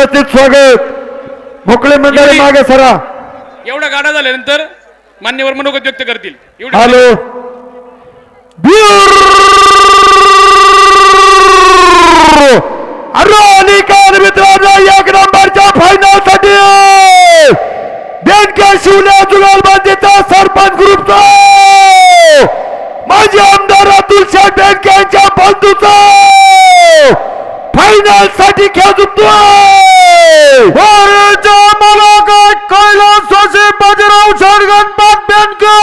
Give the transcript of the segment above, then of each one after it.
उपस्थित स्वागत. मोकळे मंडळी मागे सरा. एवढा गाडा झाल्यानंतर मान्यवर मनोगत व्यक्त करतील. हॅलो मित्रांनो, एक नंबरच्या फायनल साठी बेनके शिवल्या जुगलबंदीचा सरपंच ग्रुपचा माजी आमदार अतुल शेठ बेनके यांच्या बंधूचा फायनल साठी खेळ जिंकतोय. कैलास जोशी बाजीराव शेठ गणपत बेनके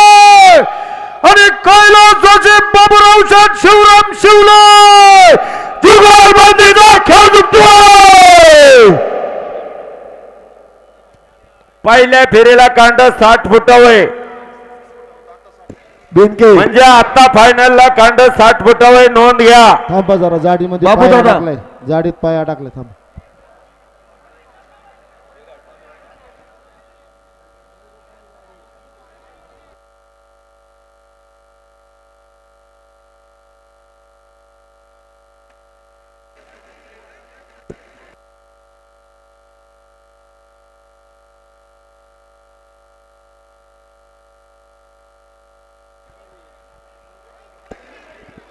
आणि कैलास जोशी बाबूराव शेठ शिवराम शिवले जुगलबंदीचा खेळ जिंकतोय. पहिल्या फेरीला कांड 60 फुटावय बेनके म्हणजे आता फायनलला कांड 60 फुटावय. नोंद घ्या. थांबा जरा जाडीमध्ये बाबू पाय दादा. अडकलाय, जाडीत पाय अडकलाय. थांब.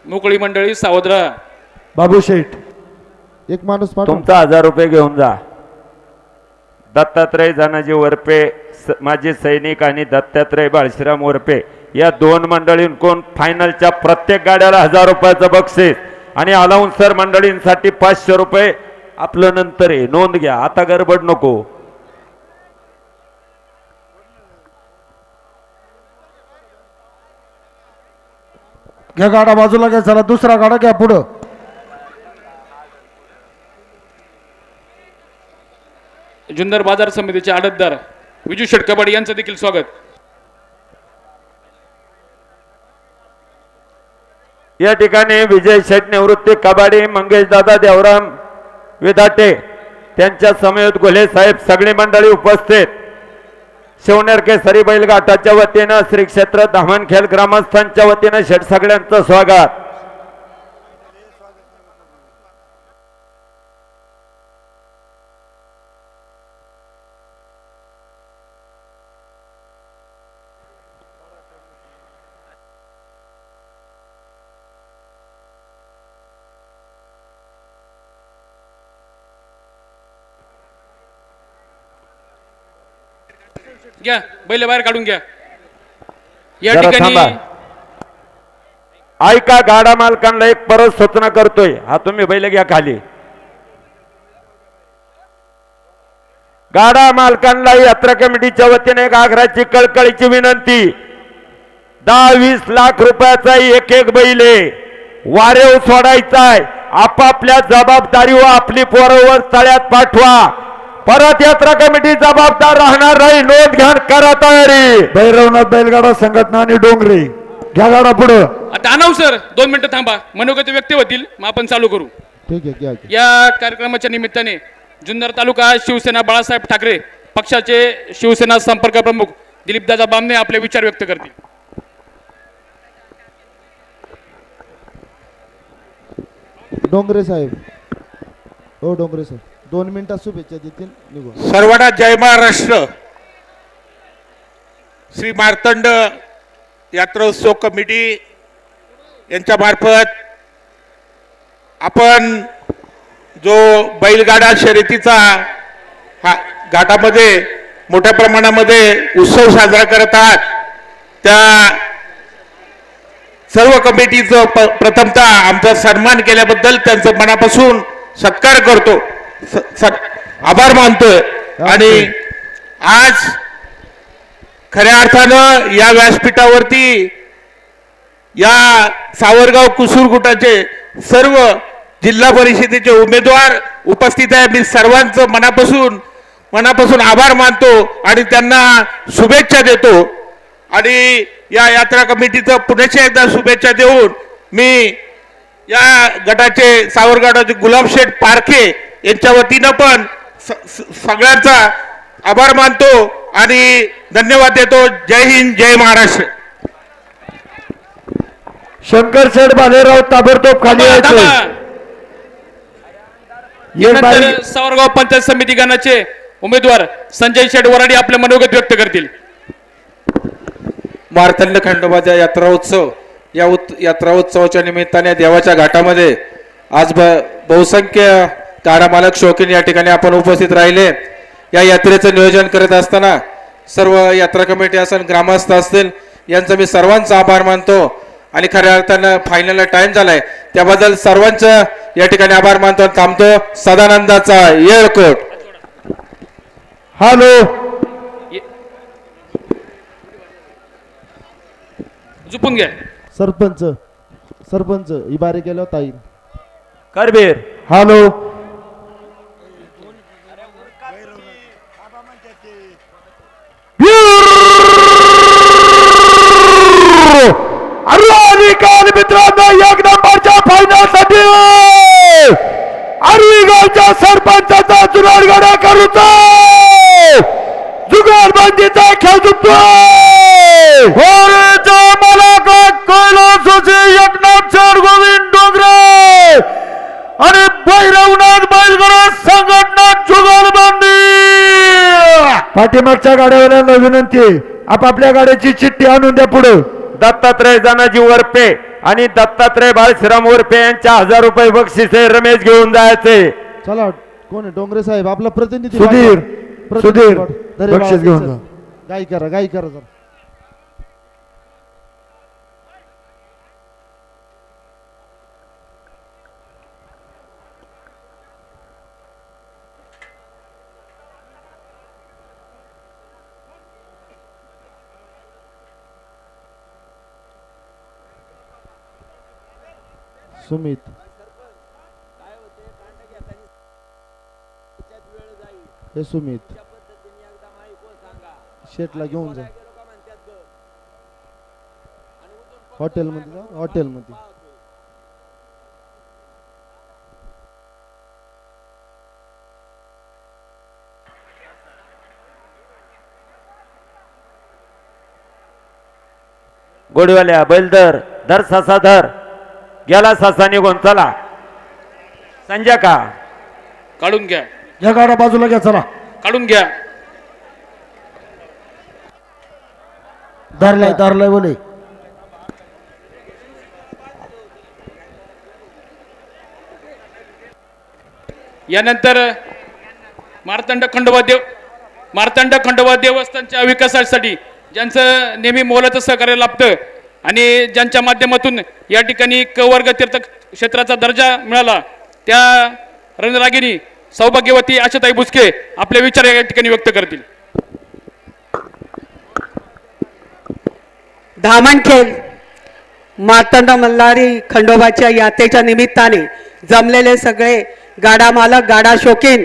मोकळी मंडळी सावध राहा. बाबू शेठ एक माणूस पाठव. तुमचा 1000 रुपये घेऊन जा. दत्तात्रय जानाजी वरपे माजी सैनिक आणि दत्तात्रय बाळशीराम वरपे या दोन मंडळींकडून फायनलच्या प्रत्येक गाड्याला 1000 रुपयाचं बक्षीस आणि अलाउन्सर मंडळींसाठी 500 रुपये. आपलं नंतर आहे. नोंद घ्या. आता गडबड नको. घ्या गाडा बाजूला घ्या. चला दुसरा गाडा घ्या पुढं. जुन्नर बाजार समितीचे आडतदार विजू शेठ कबाडी यांचं देखील स्वागत. या ठिकाणी विजय शेठ निवृत्ती कबाडी मंगेश दादा देवराम विधाटे त्यांच्या समवेत घोले साहेब सगळी मंडळी उपस्थित. शिवनेर केसरी बैलघाटाच्या वतीनं श्री क्षेत्र धामणखेल ग्रामस्थांच्या वतीनं शेठ सगळ्यांचं स्वागत. घ्या बैल बाहेर काढून घ्या. या जरा ठिकाणी थांबा. ऐका, गाडा मालकांना एक परत सूचना करतोय. हा तुम्ही बैल घ्या खाली. गाडा मालकांना यात्रा कमिटीच्या वतीने एक आग्रहाची कळकळीची विनंती. 10-20 लाख रुपयाचा एक बैल वारेव सोडायचाय. आपापल्या जबाबदारीवर आपली पोरवर तळ्यात पाठवा. परत यात्रा कमिटी जबाबदार राहणार नाही. नोंद घ्या. करा तयारी. भैरवनाथ बैलगाडा संघटना आणि डोंगरी घ्या गाडा पुढे. आता अनाउन्सर 2 मिनिटं थांबा. मनोगत व्यक्त होतील मग आपण चालू करू. ठीक आहे घ्या. या कार्यक्रमाच्या निमित्ताने जुन्नर तालुका शिवसेना बाळासाहेब ठाकरे पक्षाचे शिवसेना संपर्क प्रमुख दिलीपदादा बामणे आपले विचार व्यक्त करतील. डोंगरे साहेब. हो डोंगरे साहेब 2 मिनिटात शुभेच्छा देतील. निघू. सर्वांना जय महाराष्ट्र. श्री मार्तंड यात्रोत्सव कमिटी यांच्या मार्फत आपण जो बैलगाडा शर्यतीचा हा घाटामध्ये मोठ्या प्रमाणामध्ये उत्सव साजरा करत आहात, त्या सर्व कमिटीचं प्रथमतः आमचा सन्मान केल्याबद्दल त्यांचं मनापासून सत्कार करतो, आभार मानतोय. आणि आज खऱ्या अर्थानं या व्यासपीठावरती या सावरगाव कुसूर गुटाचे सर्व जिल्हा परिषदेचे उमेदवार उपस्थित आहे. मी सर्वांचं मनापासून आभार मानतो आणि त्यांना शुभेच्छा देतो. आणि या यात्रा कमिटीचं पुन्हा एकदा शुभेच्छा देऊन मी या गटाचे सावरगावचे गुलाबशेठ पारखे यांच्या वतीनं पण सगळ्यांचा आभार मानतो आणि धन्यवाद देतो. जय हिंद, जय महाराष्ट्र. शंकर शेठ भालेराव ताबडतोब खाली यायचे. यानंतर सावरगाव पंचायत समिती गणाचे उमेदवार संजय शेठ वराडी आपले मनोगत व्यक्त करतील. मार्तंड खंडोबाचा यात्रा उत्सव यात्रा उत्सवाच्या निमित्ताने देवाच्या घाटामध्ये आज बहुसंख्य गाडा मालक शौकीन या ठिकाणी आपण उपस्थित राहिले. या यात्रेचं नियोजन करत असताना सर्व यात्रा कमिटी असेल ग्रामस्थ असतील यांचा मी सर्वांचा आभार मानतो आणि खऱ्या अर्थानं फायनलला टाइम झालाय त्याबद्दल सर्वांचं या ठिकाणी आभार मानतो आणि थांबतो. सदानंदाचा येळकोट. हॅलो झुपून घ्या. सरपंच सरपंच इबारे केल्यावर ताई करबीर हॅलो निकाल मित्रांनो एक नंबरच्या फायनल साठी अरविगावच्या सरपंचाचा जुगाडगाडा करूचा जुगारबंदीचा खेळ जिंकतोय मला कैलासोचे एकनाथ सर गोविंद डोंगरे आणि भैरवनाथ बैलगाडा संघटना जुगारबंदी. पाठीमागच्या गाड्यावाल्यांना विनंती आहे आपापल्या गाड्याची चिठ्ठी आणून द्या पुढे. दत्तात्रय जानाजी वरपे आणि दत्तात्रय बाळश्राम वरपे यांच्या 1000 रुपये बक्षीस आहे. रमेश घेऊन जायचे. चला कोण आहे डोंगरे साहेब आपला प्रतिनिधी सुधीर सुधीर धरे बक्षीस घेऊन जा. गाई करा जरा. सुमित हे सुमित शेटला घेऊन जा हॉटेलमध्ये गोडीवाल्या बैलदर धर ससा धर गेला ससा निघून चला. संजय का काढून घ्या. या गाडा बाजूला घ्या चला. काढून घ्या. धरलाय बोले. यानंतर मार्तंड खंडोबा देवस्थानच्या विकासासाठी ज्यांचं नेहमी मोलाचं सहकार्य लाभतं आणि ज्यांच्या माध्यमातून या ठिकाणी क वर्ग तीर्थ क्षेत्राचा दर्जा मिळाला त्या रणरागिनी सौभाग्यवती आशाताई बुचके आपले विचार या ठिकाणी व्यक्त करतील. धामणखेल मार्तंड मल्हारी खंडोबाच्या यात्रेच्या निमित्ताने जमलेले सगळे गाडा मालक गाडा शौकीन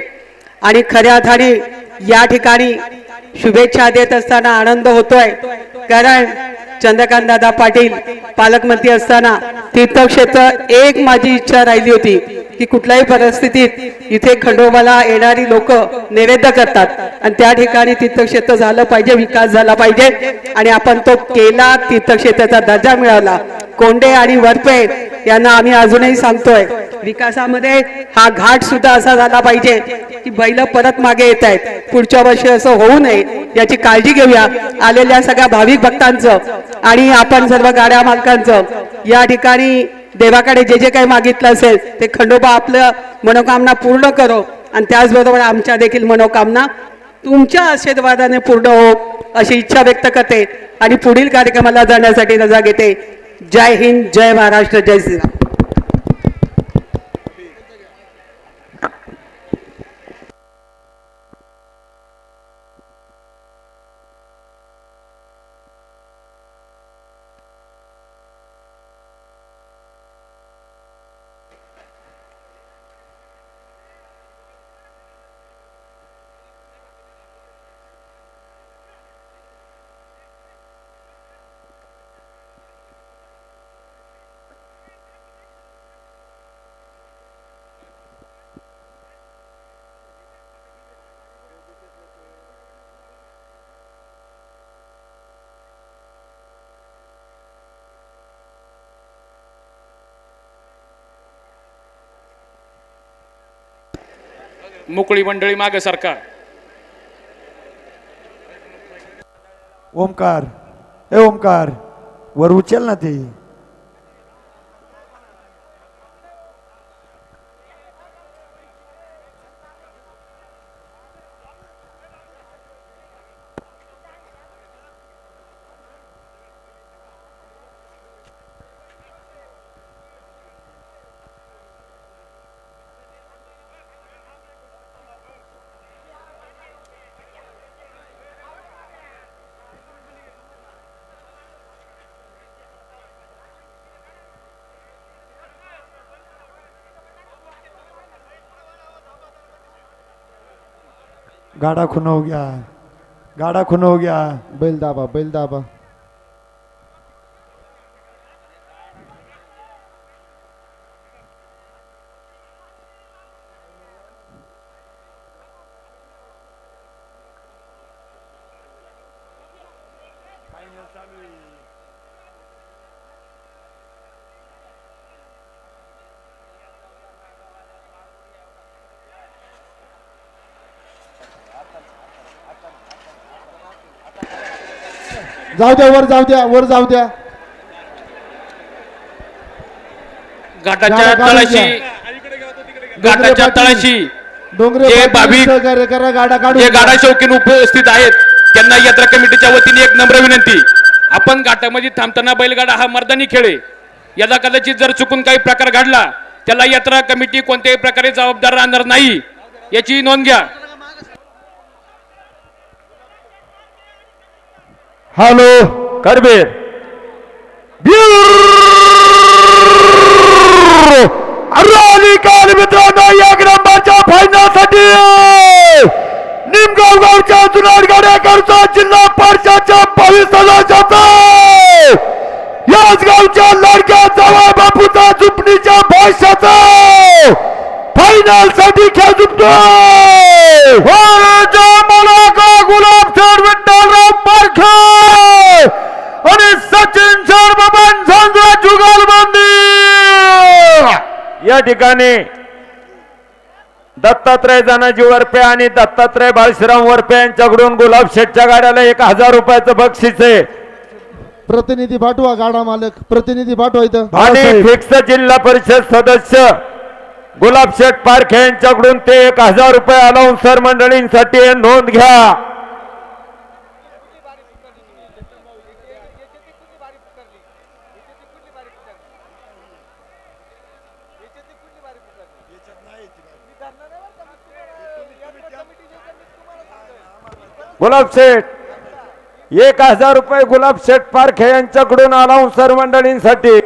आणि खऱ्या अर्थाने या ठिकाणी शुभेच्छा देत असताना आनंद होतोय. कारण चंद्रकांत दादा पाटील पालकमंत्री असताना तीर्थक्षेत्र एक माझी इच्छा राहिली होती की कुठल्याही परिस्थितीत इथे खंडोबाला येणारी लोक नैवेद्य करतात आणि त्या ठिकाणी तीर्थक्षेत्र झालं पाहिजे, विकास झाला पाहिजे आणि आपण तो केला. तीर्थक्षेत्राचा दर्जा मिळाला. कोंडे आणि वरपे यांना आम्ही अजूनही सांगतोय विकासामध्ये हा घाट सुद्धा असा झाला पाहिजे की बैल परत मागे येत आहेत. पुढच्या वर्षी असं होऊ नये याची काळजी घेऊया. आलेल्या सगळ्या भाविक भक्तांचं आणि आपण सर्व गाड्या मालकांचं या ठिकाणी देवाकडे जे जे काही मागितलं असेल ते खंडोबा आपलं मनोकामना पूर्ण करो आणि त्याचबरोबर आमच्या देखील मनोकामना तुमच्या आशीर्वादाने पूर्ण हो अशी इच्छा व्यक्त करते आणि पुढील कार्यक्रमाला जाण्यासाठी रजा घेते. जय हिंद, जय महाराष्ट्र, जय श्रीराम. मोकळी मंडळी मागे सरका. ओमकार, ए ओमकार, वर उचल ना ते. गाड़ा खून हो गया, गाड़ा खून हो गया. बैल दाबा, बैल दाबा. जाऊ द्या, वर जाऊ द्या, वर जाऊ द्या. घाटाच्या तळाशी घाटाच्या तळाशी डोंगरे जे पाटील भाविक सहकार्य करा, गाडा काढू. जे गाडा शौकीन उपस्थित आहेत त्यांना यात्रा कमिटीच्या वतीने एक नम्र विनंती. आपण घाटामध्ये थांबताना बैलगाडा हा मर्दानी खेळ आहे. याला कदाचित जर चुकून काही प्रकार घडला त्याला यात्रा कमिटी कोणत्याही प्रकारे जबाबदार राहणार नाही, याची नोंद घ्या. हॅलो करबीर, मित्रांनो एक नंबरच्या फायनलसाठी निमगाव गावच्या जुनाड गाड्याकरचा जिल्हा परिषदच्या 22 सदस्याचा याच गावच्या लाडक्या जावा बापूचा चुपणीच्या भाष्याचा फायनल साठी खेळ झुकतोय. मला का गुलाब सर विठ्ठलराव पारखे आणि सचिन सर बबन सांजा जुगालबंदी. या ठिकाणी दत्तात्रय जानाजी वरपे आणि दत्तात्रय बाळश्राम वरपे यांच्याकडून गुलाब शेठच्या गाड्याला 1000 रुपयाचं बक्षीस आहे. प्रतिनिधी पाठवा, गाडा मालक प्रतिनिधी पाठवा इथं. आणि फिक्स जिल्हा परिषद सदस्य गुलाब शेठ पारखे यांच्याकडून ते 1000 रुपये अलाउन्सर मंडळींसाठी नोंद घ्या. गुलाब शेठ 1000 रुपये गुलाब शेठ पारखे यांच्याकडून अलाउन्सर मंडळींसाठी.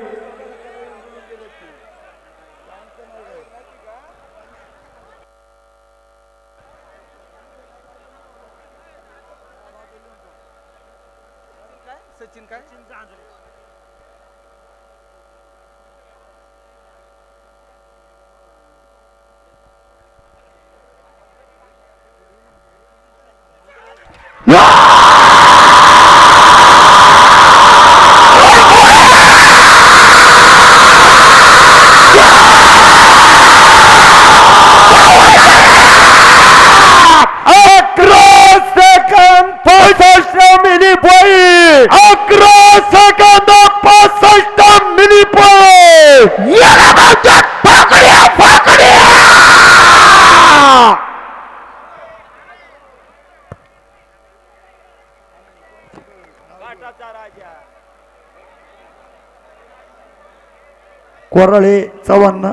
कोरळे 54.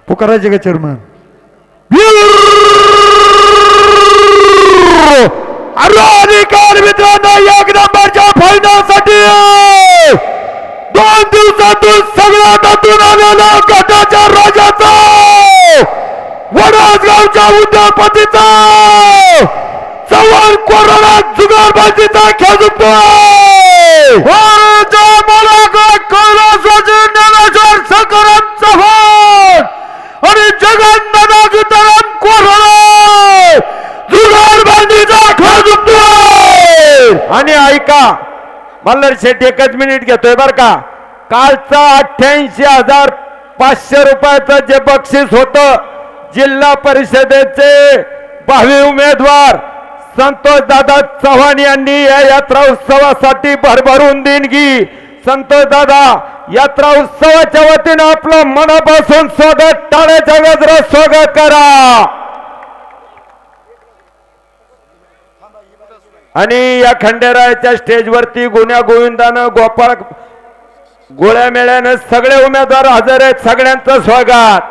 पुकारायचे का चेअरमन? मित्रांनो एक नंबरच्या फायनल साठी 2 दिवसातून सगळ्यात आतून आलेला गटाच्या राजाचा वडोदगावच्या उद्योगपतीचा चव्हाण कोरोना जुगारबाजीचा खेळ जिंकतोय सकाराम चव्हाण आणि जगन्नाथ गीताराम कोरोना जुगारबाजीचा खेळ जिंकतोय. आणि ऐका मल्हार शेठ एकच मिनिट घेतोय बर का. कालचा 88,500 रुपयाचं जे बक्षीस होतं जिल्हा परिषदेचे 22 उमेदवार संतोष दादा चव्हाण यांनी या यात्रा उत्सवासाठी भरभरून देणगी. संतोष दादा यात्रा उत्सवाच्या वतीनं आपलं मनापासून स्वागत, टाळ्याच्या गजरात स्वागत करा. आणि या खंडेरायाच्या स्टेजवरती गुन्ह्या गोविंदानं गोपाळ गोळ्या मेळ्यानं सगळे उमेदवार हजर आहेत. सगळ्यांचं स्वागत.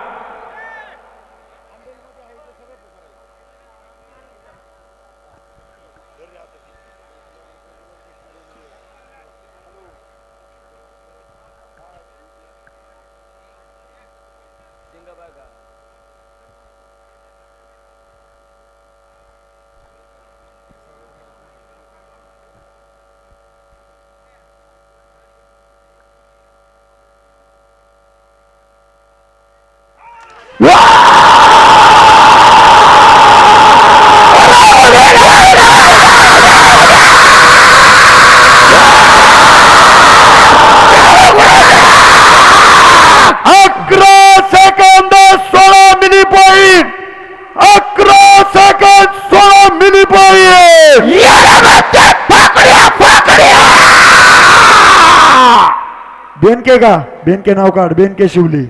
बेनके का बेनके नाव काढ. बेनके शिवली.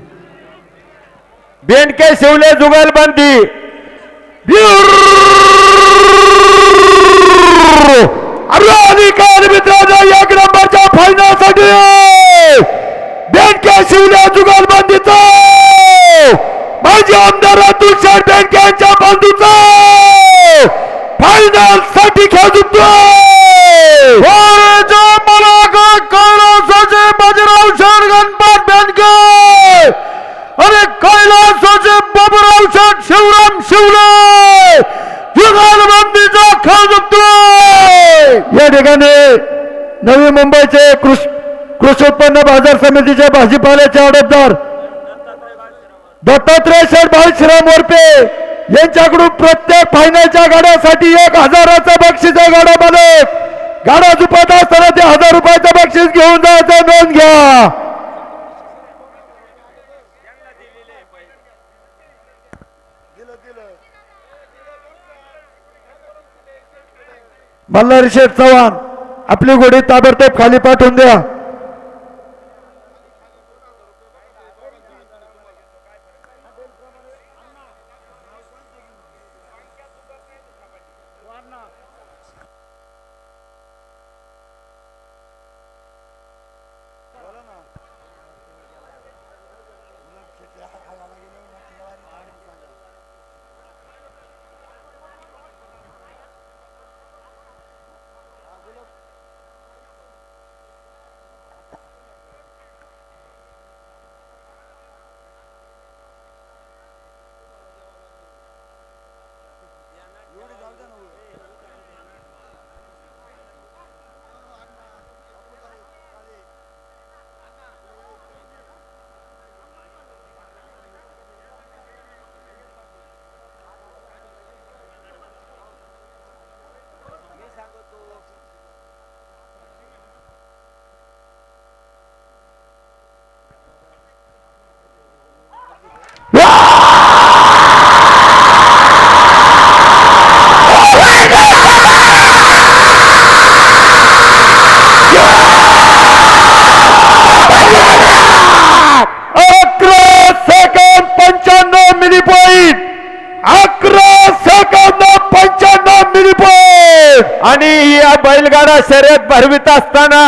बेनके शिवले जुगलबंदी. अधिकार मित्रांनो एक नंबरच्या फायनलसाठी बेनके शिवले जुगलबंदीचा माजी आमदार अतुल शेठ बेनके यांच्या बंधूचा फायनल साठी खेळ जिंकतोय. बाजीराव शेठ गणपत बेनके आणि कैलासाचे बाबूराव शेठ शिवराम शिवले जुगारबंदीचा खेळ जिंकतोय. या ठिकाणी नवी मुंबईचे कृषी उत्पन्न बाजार समितीचे भाजीपाल्याचे आडतदार दत्तात्रय शेठ बाळश्राम वरपे यांच्याकडून प्रत्येक फायनलच्या गाड्यासाठी 1,000चं बक्षीस आहे. गाडा मालक गाडा झुपत असताना ते 1,000 रुपयाचं बक्षीस घेऊन जायचं. नोंद घ्या. मल्हारी शेठ चव्हाण आपली घोडी ताबडतोब खाली पाठवून द्या. आणि या बैलगाडा शर्यत भरवित असताना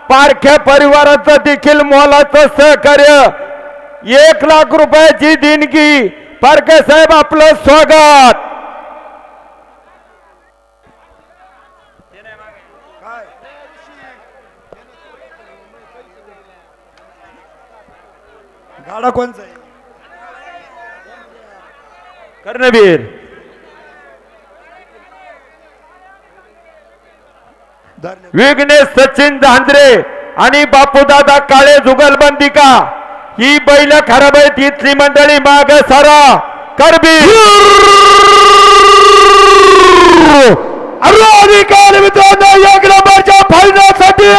पारख्या परिवाराचं देखील मोलाचं सहकार्य 1,00,000 रुपयाची देणगी. पारखे साहेब आपलं स्वागत. गाडा कोणचा आहे? कर्णवीर विघ्नेश सचिन धांद्रे आणि बापूदादा काळे जुगलबंदी का ही बैल खराब आहेत इथली मंडळी माग सारा करबीर अधिकारी मित्रांनो एक नंबरच्या फायनलसाठी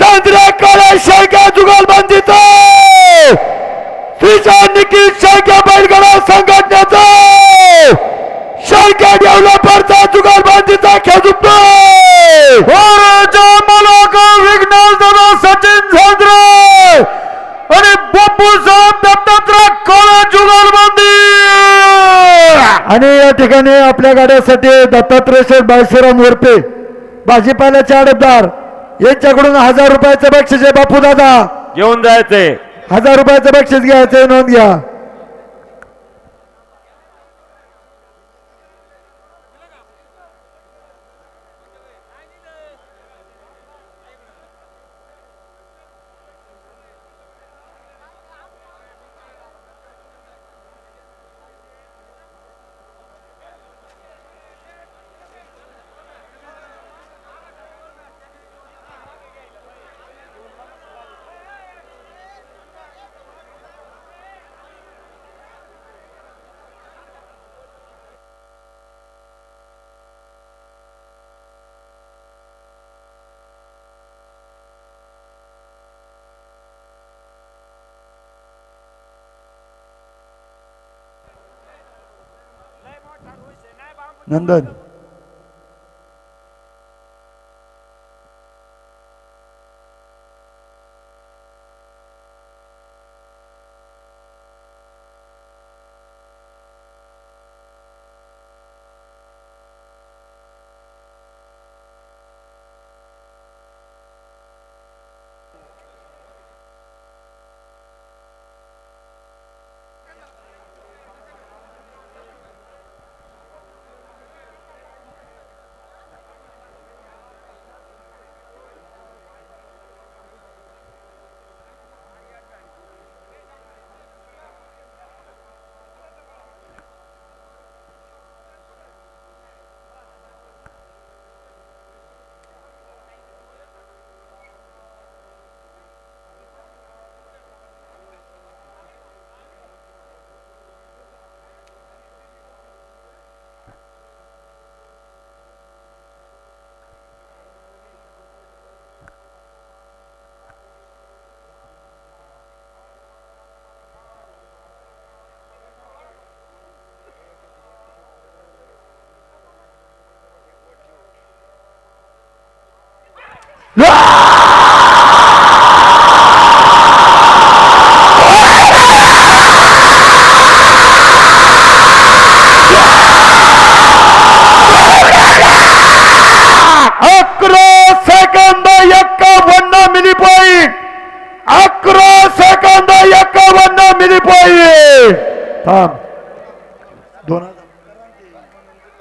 जांजरा काळे शेळक्या जुगलबंदीचा श्रीचा निखिल शेळक्या बैलगाडा संघटनेचा शेळक्या डेव्हलपरचा जुगलबंदीचा खेळतो विघ्नेश दादा सचिन झांद्रे आणि बापू साहेब दत्तात्रय काळे जुगलबंदी आणि या ठिकाणी आपल्या गाड्यासाठी दत्तात्रय शेठ बाळशिराम वरपे भाजीपाल्याचे आडतदार यांच्याकडून 1000 रुपयाचं बक्षीस आहे. बापू दादा घेऊन जायचंय 1000 रुपयाचं बक्षीस घ्यायचं नोंद घ्या. नंदन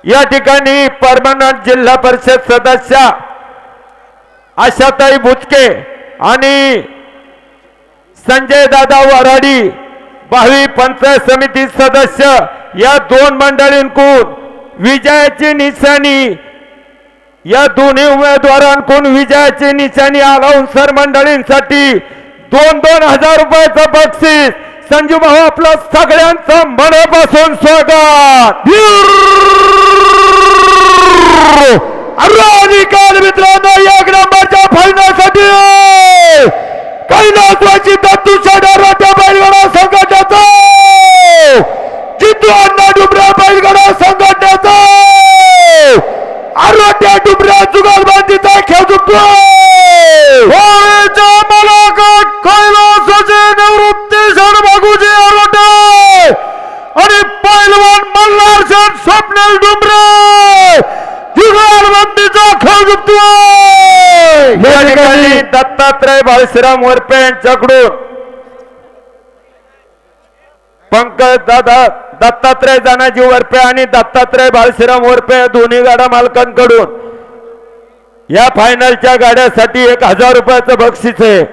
या ठिकाणी परमनंट जिल्हा परिषद सदस्य आशाताई बुचके आणि संजय दादा वराडी भावी पंचायत समिती सदस्य या दोन मंडळींकडून विजयाची निशाणी या दोन्ही उमेदवारांकडून विजयाची निशाणी अलाउन्सर मंडळींसाठी 2,000 रुपयाचं बक्षीस. संजू भाऊ आपलं सगळ्यांचं मनापासून स्वागत. अधिकारी मित्रांनो एक नंबरच्या फायनलसाठी कैलासवासी दत्तू शेडाराच्या बैलगाडा संघटनेचा जितू अण्णा डुबऱ्या बैलगाडा संघटनेचा आरोट्या डुबऱ्या जुगलबंदीचा खेळ जिंकतोय. कैलासवासी निवृत्ती शेड भागुजी आरोटे आणि पैलवान मल्हार शेठ स्वप्नील डुबरे जुगलबंदीचा खेळ जिंकतोय. या ठिकाणी दत्तात्रय बाळशिराम वरपे यांच्याकडून पंकज दादा दत्तात्रय जानाजी वरपे आणि दत्तात्रय बाळशिराम वरपे दोन्ही गाडा मालकांकडून या फायनलच्या गाड्यासाठी 1000 रुपयाचं बक्षीस आहे.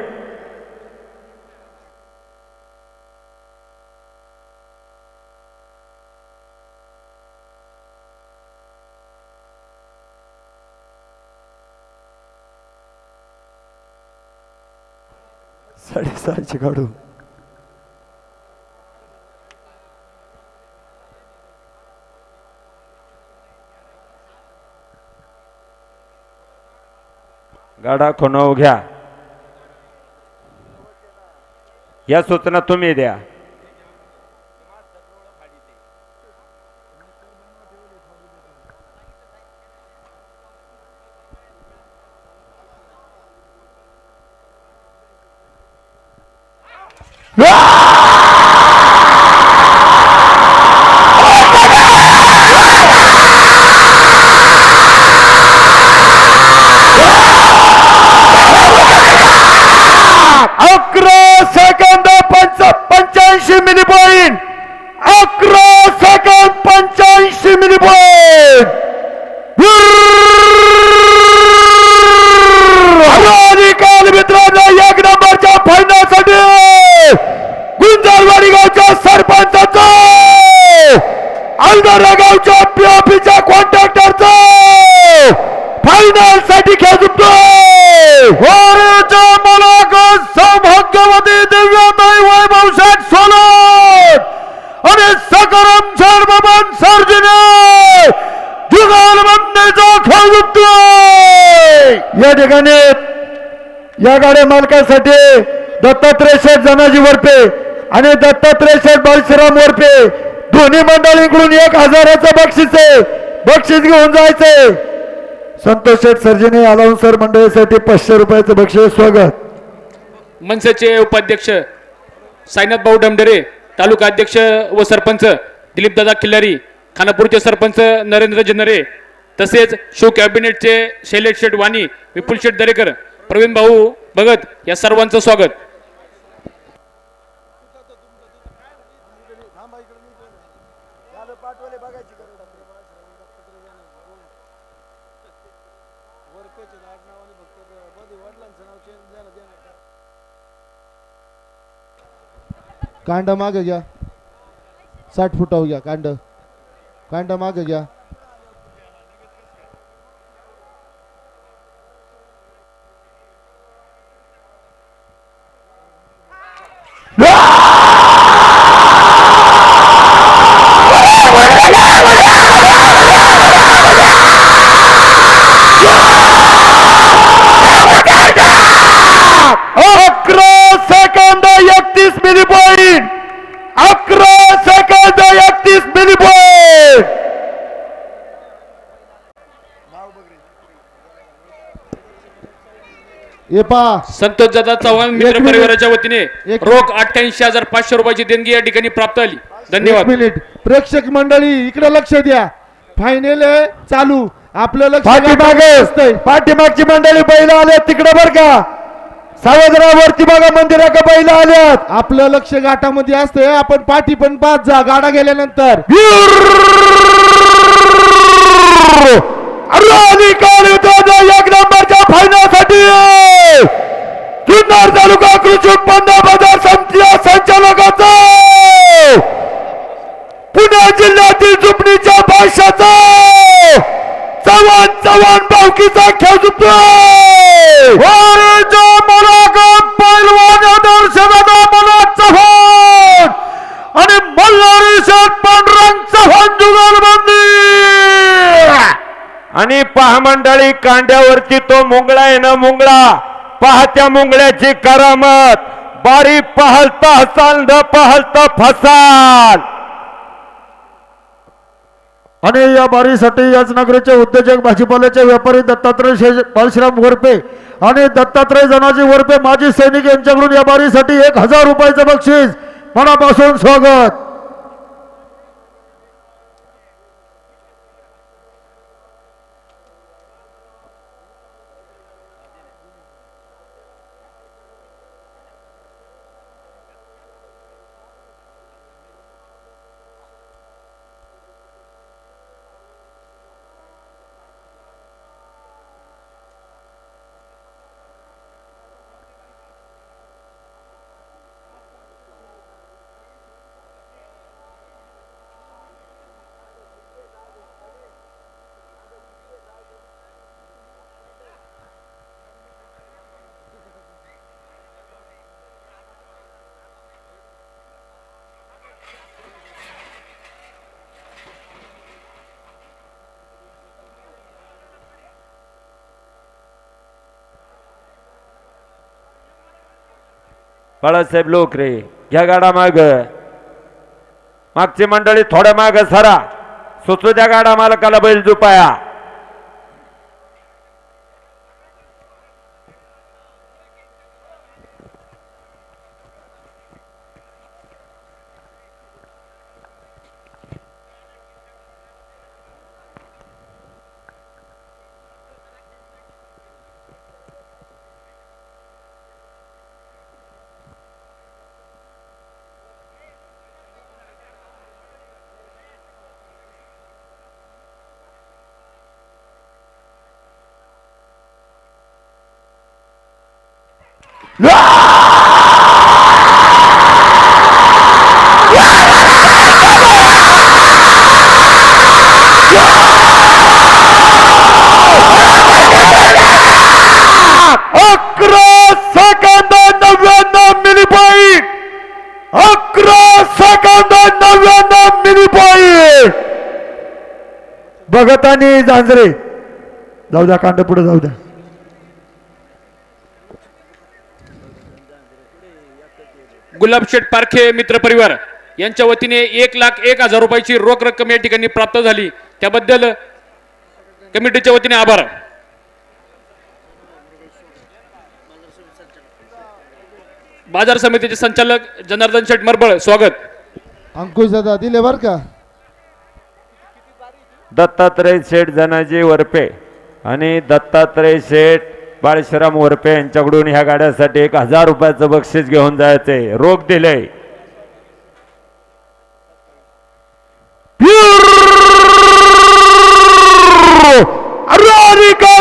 साडेसहाशे काढू. गाडा खुणव घ्या. या सूचना तुम्ही द्या. Second 85 milli point. 11 second 85 milli point. काल मित्रांनो एक नंबरच्या फायनल साठी गुंजारवाडी गावच्या सरपंचाचा अलदरा गावच्या पीओपीच्या कॉन्ट्रॅक्टरचा फायनल साठी खेळ जिंकतोय. सौभाग्यवती दिव्याताई वैभव शेठ सोलट आणि सकाराम शेठ बबन सर्जने जुगालबंदीचा खेळ जिंकतोय. या ठिकाणी या गाड्या मालकासाठी दत्तात्रय शेठ जनाजी वरपे आणि दत्तात्रय शेठ बाळशिराम वरपे दोन्ही मंडळींकडून 1000चं बक्षीस घेऊन जायचंय. संतोष शेठ सर्जने अलाउन्सर मंडळीसाठी 500 रुपयाचं बक्षीस. स्वागत. मनसेचे उपाध्यक्ष साईनाथ भाऊ डमडरे, तालुका अध्यक्ष व सरपंच दिलीपदादा खिल्लारी, खानापूरचे सरपंच नरेंद्र जनरे, तसेच शिव कॅबिनेटचे शैलेश शेठ वाणी, विपुल शेठ दरेकर, प्रवीण भाऊ भगत या सर्वांचं स्वागत. कांड मागे घ्या. 60 फुटावर घ्या. कांड मागे घ्या. संतोष दादा चव्हाण मित्र परिवाराच्या वतीने रोख 88,500 रुपयाची देणगी या ठिकाणी प्राप्त झाली. धन्यवाद. मिनिट. प्रेक्षक मंडळी इकडे लक्ष द्या. फायनल चालू. आपलं लक्ष पाठीमागची मंडळी बैल आले तिकडे बर का. सावधरावरती बघा मंदिराकडे बैल आल्यात. आपलं लक्ष गाठामध्ये असतंय. आपण पाठी पण पाच जा गाडा गेल्यानंतर. एक नंबरच्या फायनल साठी जुन्नर तालुका कृषी उत्पन्न बाजार समितीच्या संचालकाचा पुणे जिल्ह्यातील जुपणीच्या भाषाचा चव्हाण भावकीचा खेळ जिंकतोय. चव्हाण आणि मल्हारी शेठ पांडुरंग चव्हाण जुगालबंदी. आणि पहा मंडळी, कांड्यावरती तो मुंगळा आहे ना, मुंगळा पहा. त्या मुंगळ्याची करामत. बारी पहलता हसाल न पहलता फसाल. आणि या बारीसाठी याच नगरीचे उद्योजक भाजीपाल्याचे व्यापारी दत्तात्रय बाळशिराम वरपे आणि दत्तात्रय जनाजी वरपे माजी सैनिक यांच्याकडून या बारीसाठी 1000 रुपयाचं बक्षीस. मनापासून स्वागत. बाळासाहेब लोकरे घ्या गाडा माग, मागची मंडळी थोड्या माग सरा, सुचू द्या गाडा मालकाला बैल झुपाया. भगतानी झांजरे जाऊ द्या, कांड पुढे जाऊ द्या. गुलाबशेठ पारखे मित्र परिवार यांच्या वतीने 1,01,000 रुपयाची रोख रक्कम या ठिकाणी प्राप्त झाली, त्याबद्दल कमिटीच्या वतीने आभार. बाजार समितीचे संचालक जनार्दन शेठ मरबळ स्वागत. अंकुश दादा दिले बर का. दत्तात्रय शेठ जनाजी वरपे आणि दत्तात्रय शेठ बाळशिराम वरपे यांच्याकडून ह्या गाड्यासाठी 1,000 रुपयाचं बक्षीस घेऊन जायचे, रोख दिले.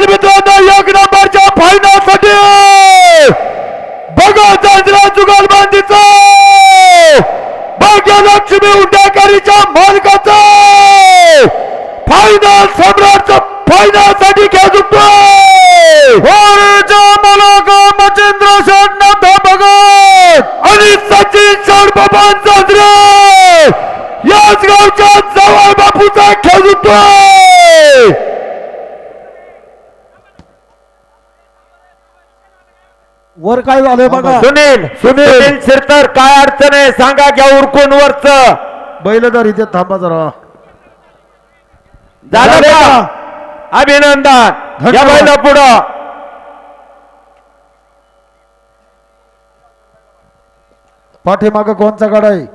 मित्रांनो 1 नंबरच्या फायनलसाठी बघा चांदरा जुगालबांधीचा भाग्यलक्ष्मी उड्डाकारीच्या मालकाचा फायनल सम्राटचा फायनल साठी खेळतोय मच्छिंद्र शेठ भगत आणि सचिन शेठ बाबा चांदरे याच गावच्या जवळ बापूचा खेळतोय. वर काय झालंय बघा. सुनील शिरतर काय अडचण आहे सांगा, घ्या उरकून वरच. बैलदार इथे थांबा जरा. झालं का? अभिनंदन. या बैला पुढं पाठीमाग कोणचा गाडा आहे?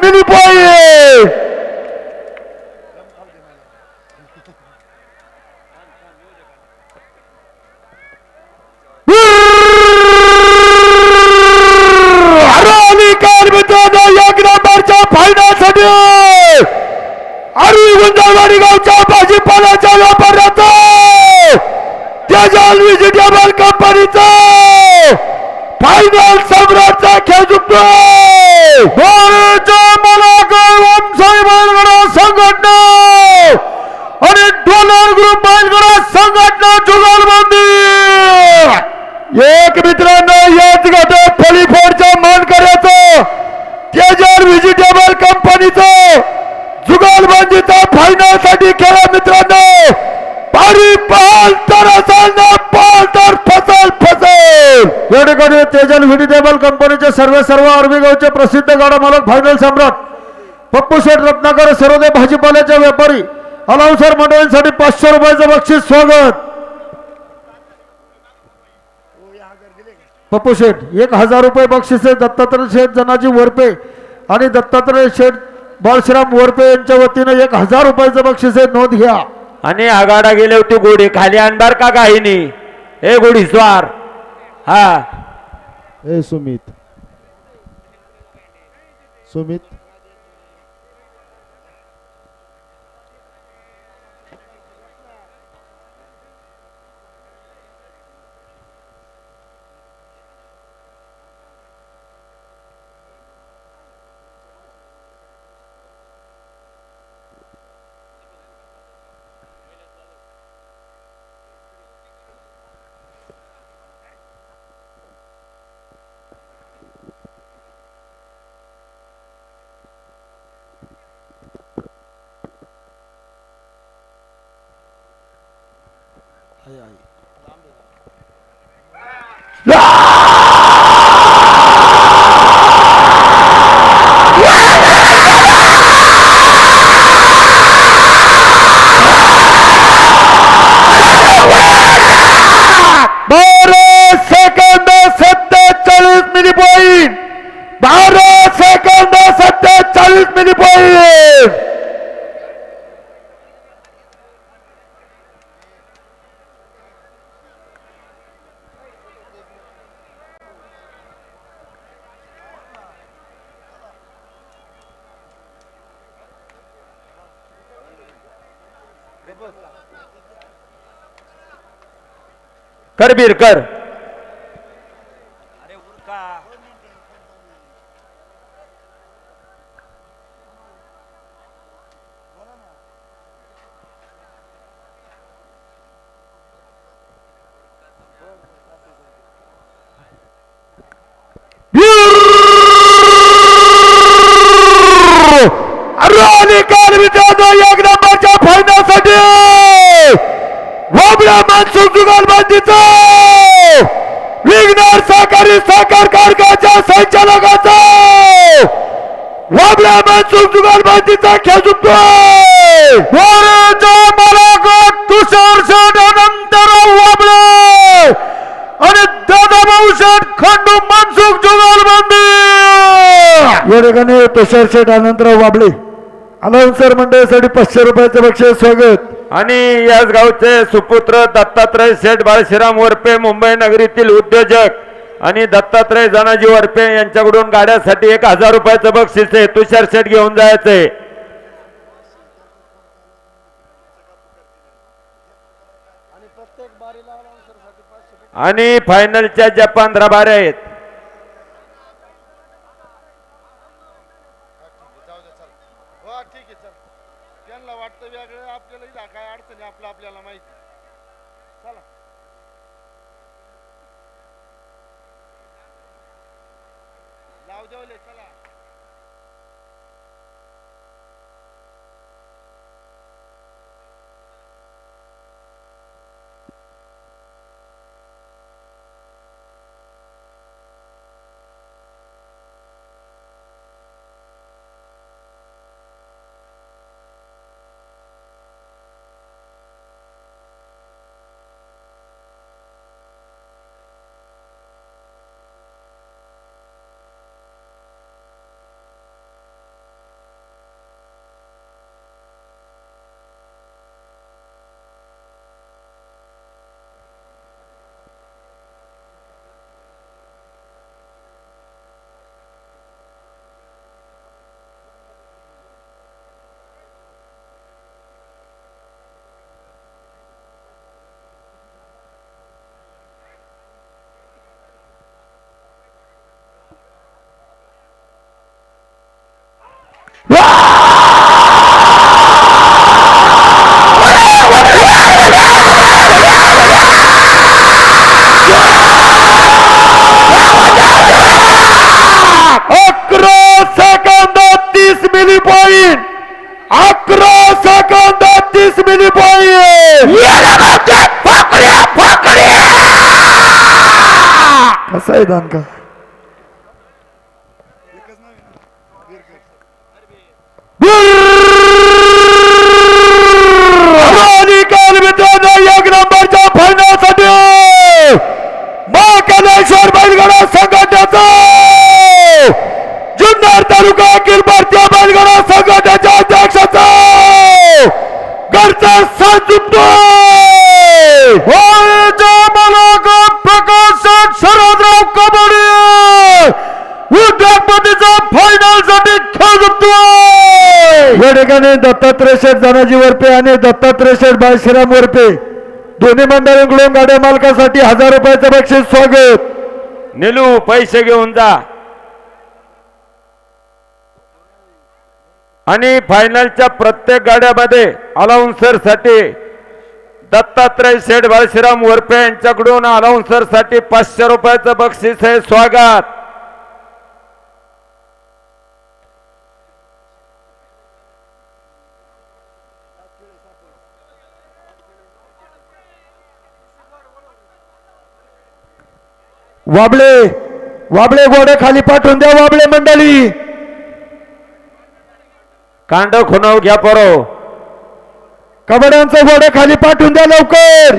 मिली पॉइंट तेजल व्हेजिटेबल कंपनीचा फायनल सम्राटचा खेळ जिंकतोय बैलगाडा संघटना आणि डॉलर ग्रुप बैलगाडा संघटना जुगलबंदी. एक मित्रांनो याच गटात फलीफोडच्या मानकऱ्याचं तेजल व्हेजिटेबल कंपनीचं जुगलबंदीचा फायनल साठी खेळा मित्रांनो. पारी पाल तर असाल ना पाल तर फसल फसल. या ठिकाणी तेजल व्हेजिटेबल कंपनीचे सर्व आर्मी गावचे प्रसिद्ध गाडा मालक फायनल सम्राट पप्पू शेठ रत्नाकर सर्वोदय भाजीपाल्याचे व्यापारी अलाउन्सर मंडळींसाठी 500 रुपयाचं बक्षीस स्वागत. पप्पू शेठ 1000 रुपये बक्षीस आहे. दत्तात्रय शेठ जनाजी वरपे आणि दत्तात्रय शेठ बाळश्राम वरपे यांच्या वतीने 1000 रुपयाचं बक्षीस आहे, नोंद घ्या. आणि आगाडा गेले होते घोडे खाली आणणार का काही नाही. हे घोडी स्वार हा ए सुमित सुमित करबीर कर. एक नंबरच्या फायनलसाठी वाबड्या मान्सून जुगलबंदीचा विघ्नर सहकारी साखर कारखान्याच्या संचालकाचा वाबड्या मान्सून जुगलबंदीचा खेळ जिंकतोय. तुषार शेठ अनंतराव वाबळे आणि दादाभाऊ शेठ खंडू मान्सून जुगलबंदी. या ठिकाणी तुषार शेठ अनंतराव वाबळे अलाउन्सर मंडळासाठी 500 रुपयाचं बक्षीस स्वागत. आणि याच गावचे सुपुत्र दत्तात्रय शेठ बाळश्राम वरपे मुंबई नगरीतील उद्योजक आणि दत्तात्रय जनाजी वरपे यांच्याकडून गाड्यासाठी 1000 रुपयाचं बक्षीस आहे. तुषार शेठ घेऊन जायचंय. आणि फायनलच्या ज्या 15 बाऱ्या आहेत वाटतं वेगळं आपल्याला काय अडचणी आपल्याला माहिती. चला लाव जेवले चला. कसा आहे दानका? निकाल मित्रांनो, एक नंबरच्या फायनलसाठी महाकालेश्वर बैलगाडा संघटनेचा जुन्नर तालुका अखिल भारतीय बैलगाडा संघटनेच्या अध्यक्षाचा घरचा साथ प्रकाश शरदराव कबड्डी उद्योगपतीचा फायनल साठी खेळ जिंकतोय. या ठिकाणी दत्तात्रय शेठ धनाजी वरपे आणि दत्तात्रय शेठ बाळशिराम वरपे दोन्ही मंडळींकडून गाड्या मालकासाठी 1000 रुपयाचं बक्षीस स्वागत. निलू पैसे घेऊन जा. आणि फायनलच्या प्रत्येक गाड्यामध्ये अलाउन्सर साठी दत्तात्रय शेठ बाळशिराम वरपे यांच्याकडून अलाउन्सर साठी 500 रुपयाचं बक्षीस आहे. स्वागत. वाबळे वाबळे घोडे खाली पाठवून द्या. वाबळे मंडळी कांड खुनाव घ्या पोरो. कबड्यांचं घोडे खाली पाठवून द्या लवकर.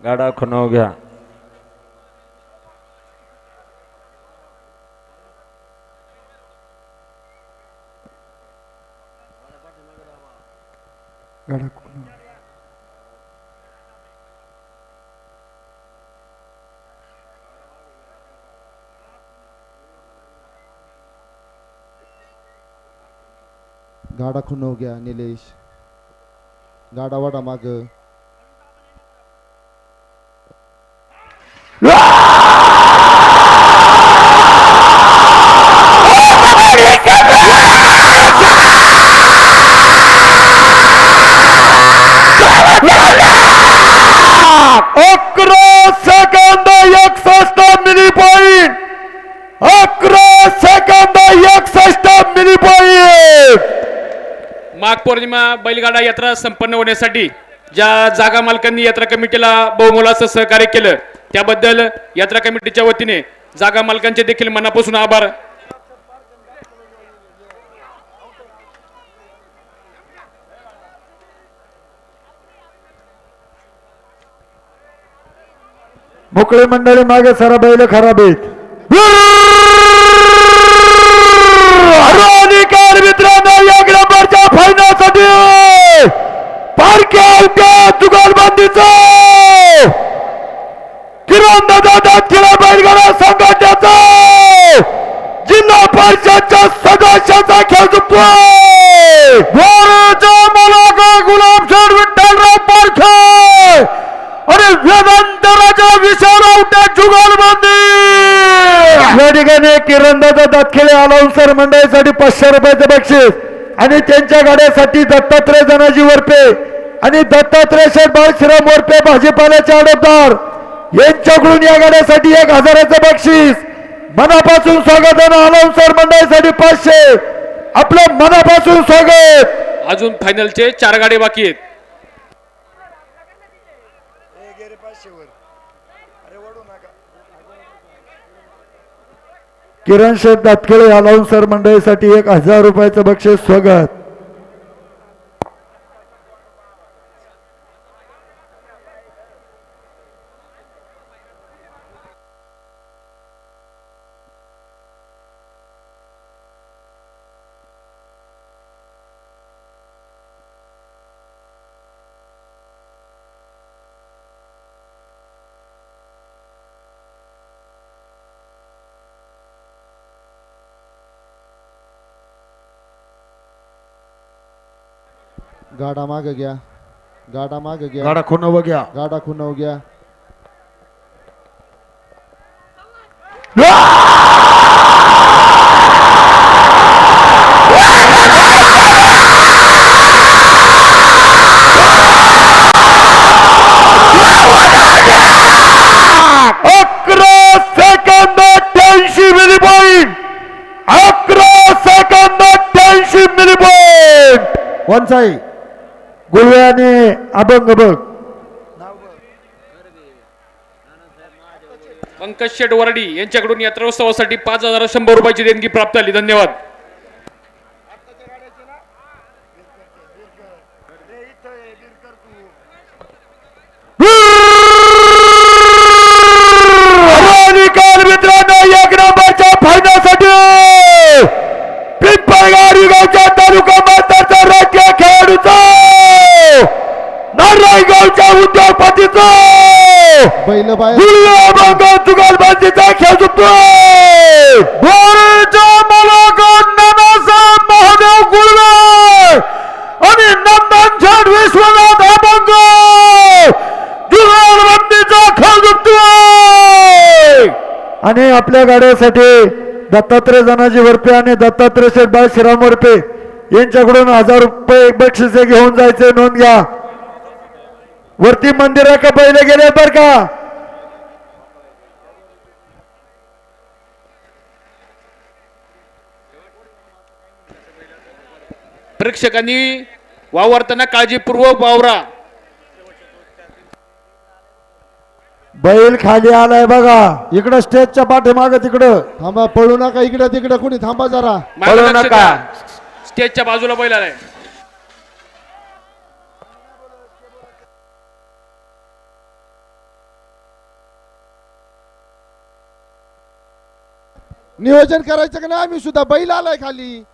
गाडा खुनाव घ्या. गाडा खुनव घ्या निलेश. गाडा वाडा माग. Second 61 milli point. 11 second 61 milli point. माघ पौर्णिमा बैलगाडा यात्रा संपन्न होण्यासाठी ज्या जागा मालकांनी यात्रा कमिटीला बहुमोलाचं सहकार्य केलं त्याबद्दल यात्रा कमिटीच्या वतीने जागा मालकांचे देखील मनापासून आभार. मोकळे मंडळी मागे सारा बैल खराब आहेत. निकाल मित्रांनो, एक नंबरच्या फायनल साठी पारख्या उद्या जुगलबंदीचा किरण दादा खेळा बैलगाडा संघटनेचा जिल्हा परिषदच्या सदस्याचा खेळ जिंकतोय. गुलाबशेठ विठ्ठलराव पारखे आणि वेदांत राजा विशाल जुगलबंदी. या ठिकाणी किरणदादा दातखेळे अलाउन्सर मंडळीसाठी 500 रुपयाचं बक्षीस आणि त्यांच्या गाड्यासाठी दत्तात्रय धनाजी वरपे आणि दत्तात्रय शेठ बाळशिराम वरपे भाजीपाल्याचे आडतदार यांच्याकडून या गाड्यासाठी 1000चं बक्षीस. मनापासून स्वागत आणि अलाउन्सर मंडळीसाठी 500. आपलं मनापासून स्वागत. अजून फायनलचे 4 गाडे बाकी आहेत. किरण शेठ दातखेळे अलाउन्सर मंडळीसाठी 1000 रुपयाचं बक्षीस स्वागत. गाडा माग घ्या, गाडा माग घ्या, गाडा खुणावं घ्या. गाडा खुणव घ्या. अकरा second 88 milli point. 11 second 88 milli point. Vansai Gulve आणि अभंग बघ. पंकज शेट वरडी यांच्याकडून यात्रोत्सवासाठी 5,100 रुपयाची देणगी प्राप्त झाली. धन्यवाद. निकाल मित्रांनो, एक नंबरच्या फायनलसाठी पिंपळगाडी गावच्या तालुका मास्टरचा राष्ट्रीय खेळाडूचा नारायणगावच्या उद्योगपतीचा बैल बाहेर जुगालबाजीचा खेळ जिंकतोय. गोरेच्या मुलाखत नानासाहेब महादेव गुळवे आणि नंदन झेड विश्वनाथ अभंग जुगालबंदीचा खेळ जिंकतोय. आणि आपल्या गाड्यासाठी दत्तात्रय जनाजी वरपे आणि दत्तात्रय शेठ बाळशिराम वरपे यांच्याकडून 1000 रुपये बक्षिसे घेऊन जायचे. नोंद घ्या. वरती मंदिराकडे पहिले गेले बर का. प्रेक्षकांनी वावरताना काळजीपूर्वक वावरा. बैल खाली आलाय बघा. इकडं स्टेजच्या पाठीमागे तिकडं थांबा, पळू नका इकडे तिकडे. कोणी थांबा जरा. मागं पळू लक्ष नका. द्या. स्टेजच्या बाजूला बैल आलाय. नियोजन करायचं का नाही? आम्ही सुद्धा बैल आलाय खाली.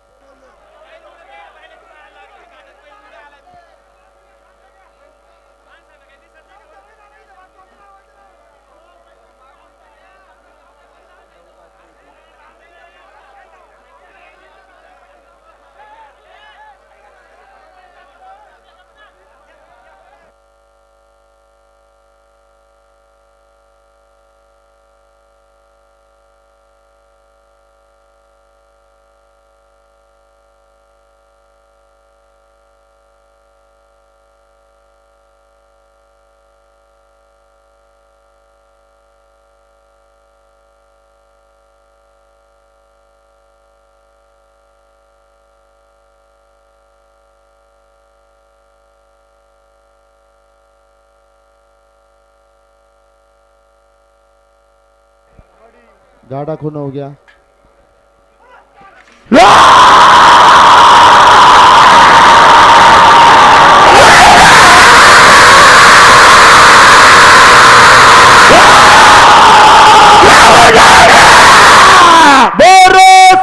गाडा खुणव घ्या.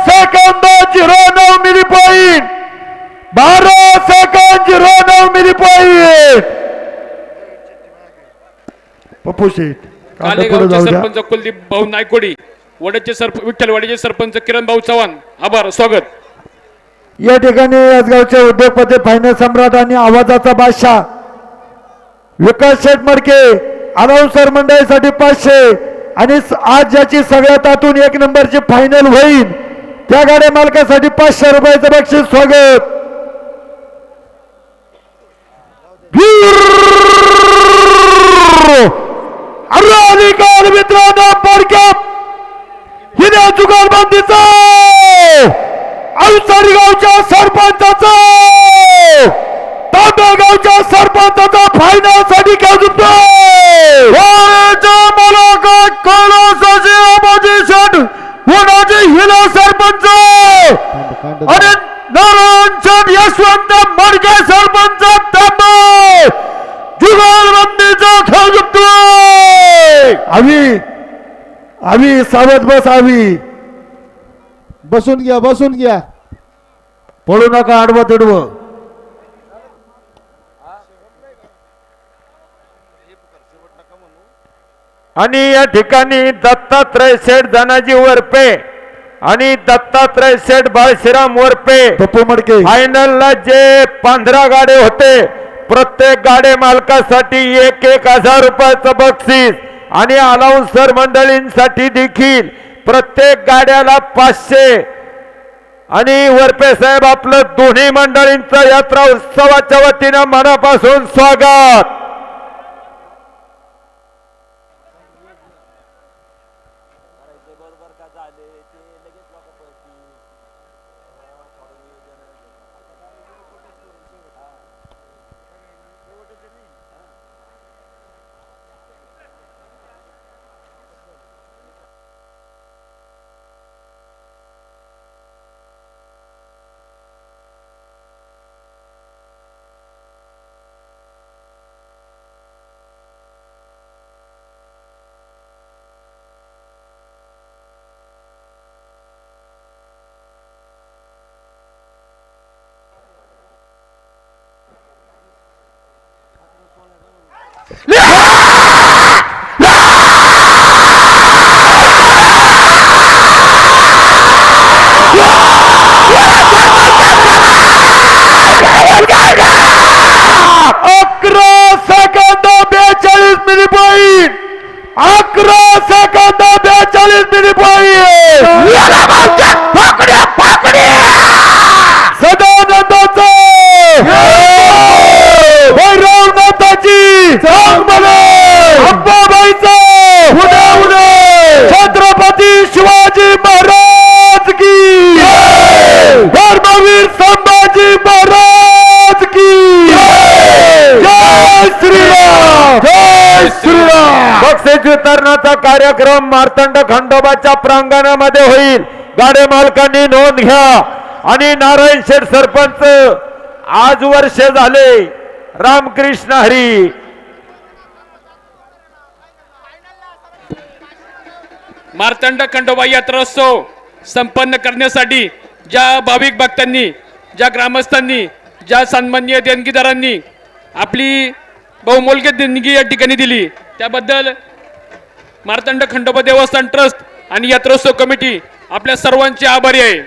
Second 09 milli point. 12 second 09 milli point. Pappu Sheth कालेगावचे सरपंच कुलदीप भाऊ नायकोडी, वडचे विठ्ठलवाडीचे सरपंच किरण भाऊ चव्हाण. आभार. स्वागत. या ठिकाणी यासगावचे उद्योगपती, फायनान्स सम्राट आणि आवाजाचा बादशाह विकास शेठ मडके अनाउन्सर मंडळीसाठी 500 आणि आज ज्याची सगळ्यात आतून 1 नंबरची फायनल होईल त्या गाड्या मालकासाठी 500 रुपयाचं बक्षीस. स्वागत. निकाल मित्रांनो, पडक्यात हिने जुगारबंदीचा अवसरी गावच्या सरपंचाचा, तांबेगावच्या सरपंचाचा फायनल साठी खेळ जिंकतोय. मुलाखत कैलासाचे आबाजी शेठ होणाचे हिला सरपंच आणि नारायण शेठ यशवंत मडके सरपंच तांबे जुगारबंदीचा खेळ जिंकतोय. आवी सावध बस. बसून घ्या, बसून घ्या. पळू नका आडवं तिडवं. आणि या ठिकाणी दत्तात्रय शेठ धनाजी वरपे आणि दत्तात्रय शेठ बाळशिराम वरपे पप्पू मडके फायनलला जे 15 गाडे होते प्रत्येक गाडे मालकासाठी 1,000 रुपयाचं बक्षीस आणि अलाउन्सर मंडळींसाठी देखील प्रत्येक गाड्याला 500 आणि वरपे साहेब आपलं दोन्ही मंडळींचं यात्रा उत्सवाच्या वतीनं मनापासून स्वागत. छत्रपती शिवाजी महाराज की धर्मवीर संभाजी महाराज की जय श्रीराम जय श्रीराम. बक्षीस वितरणाचा कार्यक्रम मार्तंड खंडोबाच्या प्रांगणामध्ये होईल. गाडे मालकांनी नोंद घ्या. आणि नारायण शेठ सरपंच आज वर्ष झाले रामकृष्ण हरी. मार्तंड खंडोबा यात्रोत्सव संपन्न करण्यासाठी ज्या भाविक भक्तांनी, ज्या ग्रामस्थांनी, ज्या सन्माननीय देणगीदारांनी आपली बहुमूल्य देणगी या ठिकाणी दिली त्याबद्दल मार्तंड खंडोबा देवस्थान ट्रस्ट आणि यात्रोत्सव कमिटी आपल्या सर्वांचे आभारी आहे.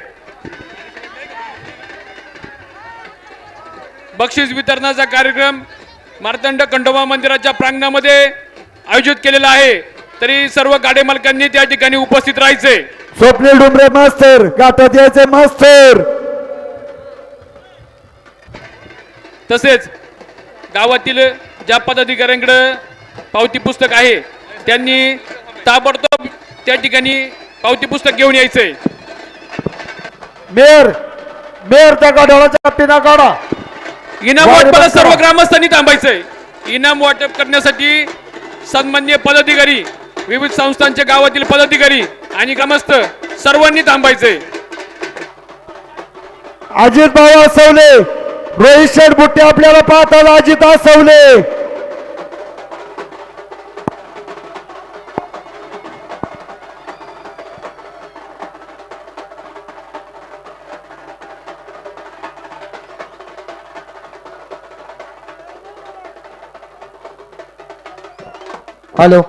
बक्षीस वितरणाचा कार्यक्रम मार्तंड खंडोबा मंदिराच्या प्रांगणामध्ये आयोजित केलेला आहे. तरी सर्व गाडे मालकांनी त्या ठिकाणी उपस्थित राहायचे. स्वप्नील डुंबरे मास्तर गाठात यायचे मास्तर. तसेच गावातील ज्या पदाधिकाऱ्यांकडे पावती पुस्तक आहे त्यांनी ताबडतोब त्या ठिकाणी पावती पुस्तक घेऊन यायचंय. मेयरच्या गाड्याला पिना काढा. इनाम वाटपाला सर्व ग्रामस्थांनी थांबायचंय. इनाम वाटप करण्यासाठी सन्माननीय पदाधिकारी, विविध संस्थांचे गावातील पदाधिकारी आणि ग्रामस्थ सर्वांनी थांबायचंय. अजित भाऊ असवले, रोहित शेठ बुट्टे आपल्याला पाहताना अजित असवले. हॅलो.